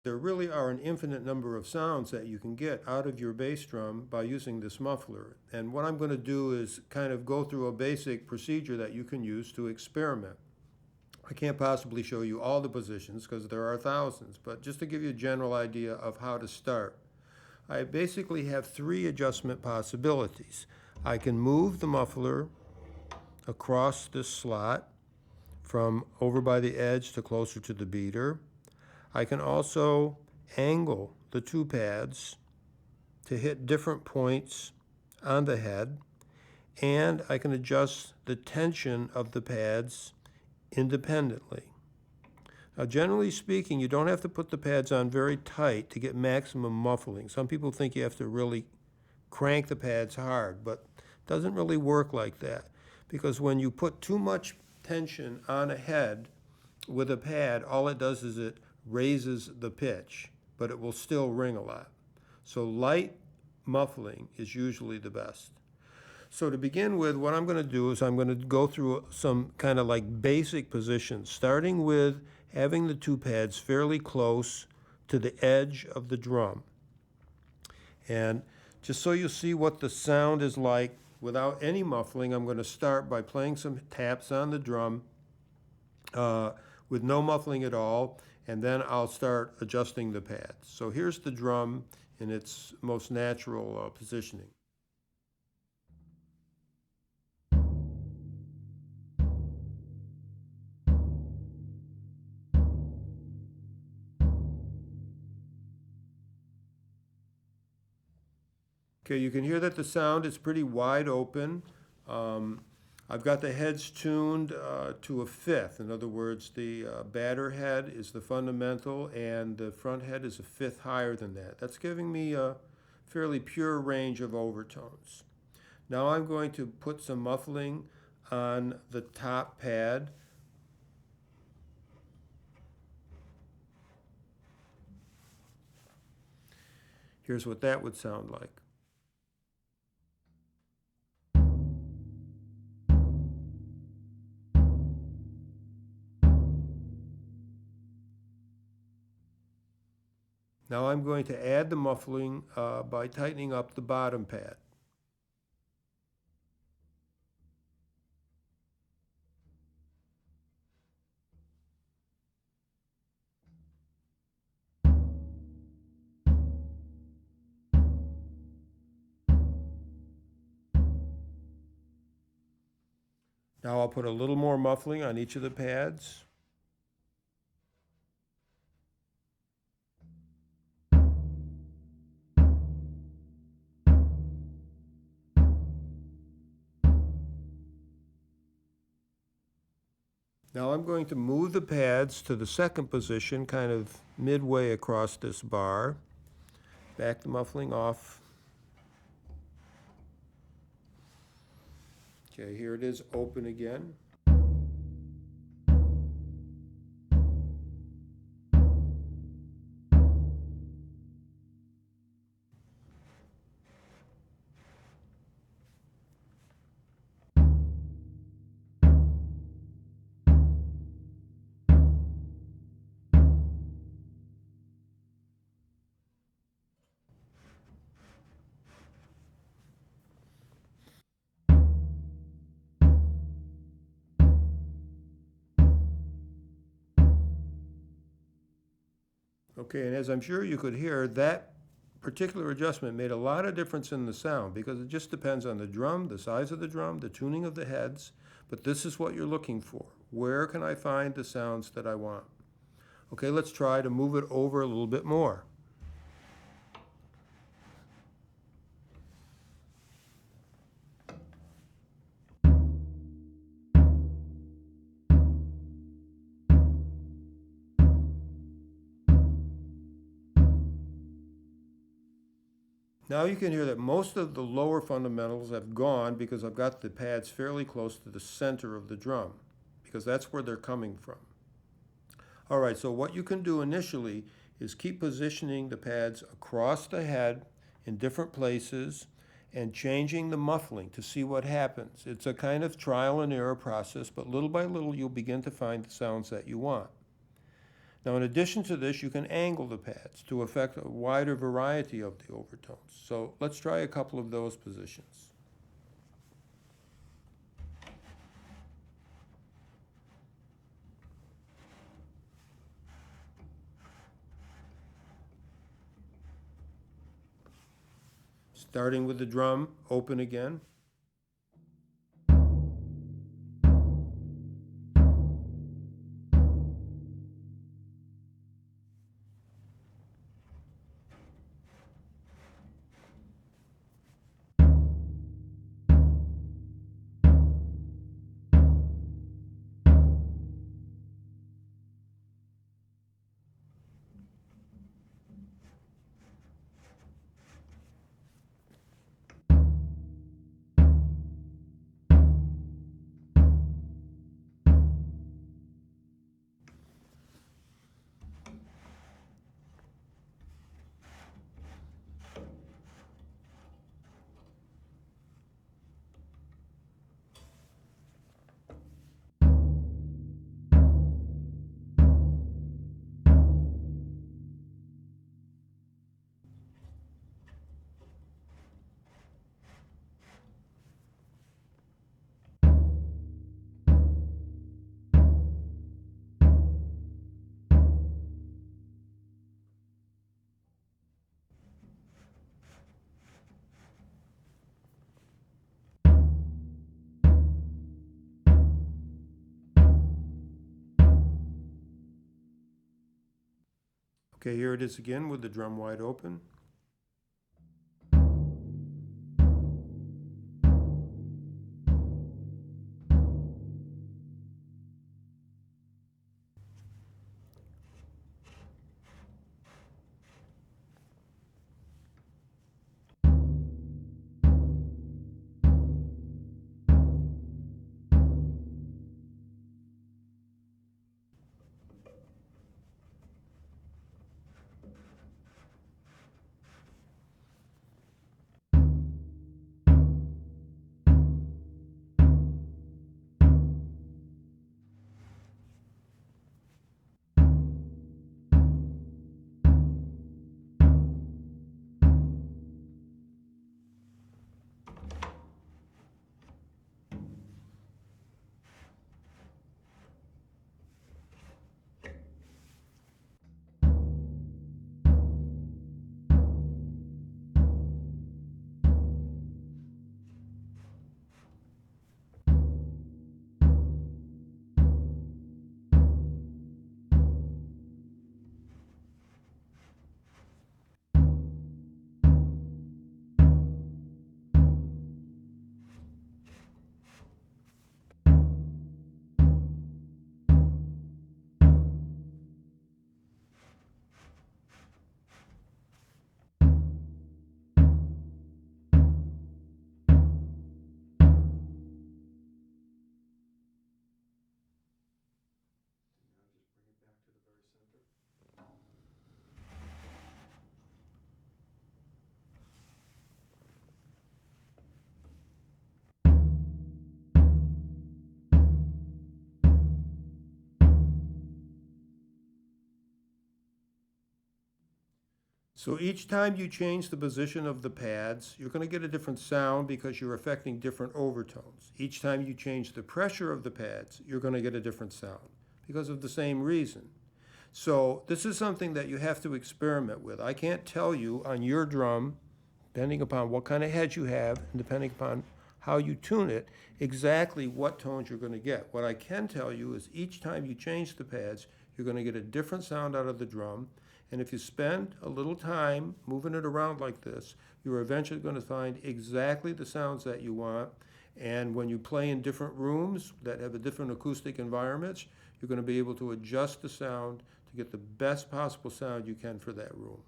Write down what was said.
There really are an infinite number of sounds that you can get out of your bass drum by using this muffler. And what I'm going to do is kind of go through a basic procedure that you can use to experiment. I can't possibly show you all the positions because there are thousands, but just to give you a general idea of how to start. I basically have three adjustment possibilities. I can move the muffler across this slot from over by the edge to closer to the beater. I can also angle the two pads to hit different points on the head, and I can adjust the tension of the pads independently. Now, generally speaking, you don't have to put the pads on very tight to get maximum muffling. Some people think you have to really crank the pads hard, but it doesn't really work like that, because when you put too much tension on a head with a pad, all it does is it raises the pitch, but it will still ring a lot. So light muffling is usually the best. So to begin with, what I'm going to do is I'm going to go through some kind of like basic positions, starting with having the two pads fairly close to the edge of the drum. And just so you see what the sound is like without any muffling, I'm going to start by playing some taps on the drum with no muffling at all, and then I'll start adjusting the pads. So here's the drum in its most natural positioning. Okay, you can hear that the sound is pretty wide open. I've got the heads tuned to a fifth. In other words, the batter head is the fundamental and the front head is a fifth higher than that. That's giving me a fairly pure range of overtones. Now I'm going to put some muffling on the top pad. Here's what that would sound like. Now I'm going to add the muffling by tightening up the bottom pad. Now I'll put a little more muffling on each of the pads. Now I'm going to move the pads to the second position, kind of midway across this bar. Back the muffling off. Okay, here it is open again. Okay, and as I'm sure you could hear, that particular adjustment made a lot of difference in the sound because it just depends on the drum, the size of the drum, the tuning of the heads, but this is what you're looking for. Where can I find the sounds that I want? Okay, let's try to move it over a little bit more. Now you can hear that most of the lower fundamentals have gone because I've got the pads fairly close to the center of the drum, because that's where they're coming from. All right, so what you can do initially is keep positioning the pads across the head in different places and changing the muffling to see what happens. It's a kind of trial and error process, but little by little you'll begin to find the sounds that you want. Now, in addition to this, you can angle the pads to affect a wider variety of the overtones. So let's try a couple of those positions. Starting with the drum open again. Okay, here it is again with the drum wide open. So each time you change the position of the pads, you're going to get a different sound because you're affecting different overtones. Each time you change the pressure of the pads, you're going to get a different sound because of the same reason. So this is something that you have to experiment with. I can't tell you on your drum, depending upon what kind of head you have and depending upon how you tune it, exactly what tones you're going to get. What I can tell you is each time you change the pads, you're going to get a different sound out of the drum. And if you spend a little time moving it around like this, you're eventually going to find exactly the sounds that you want. And when you play in different rooms that have a different acoustic environments, you're going to be able to adjust the sound to get the best possible sound you can for that room.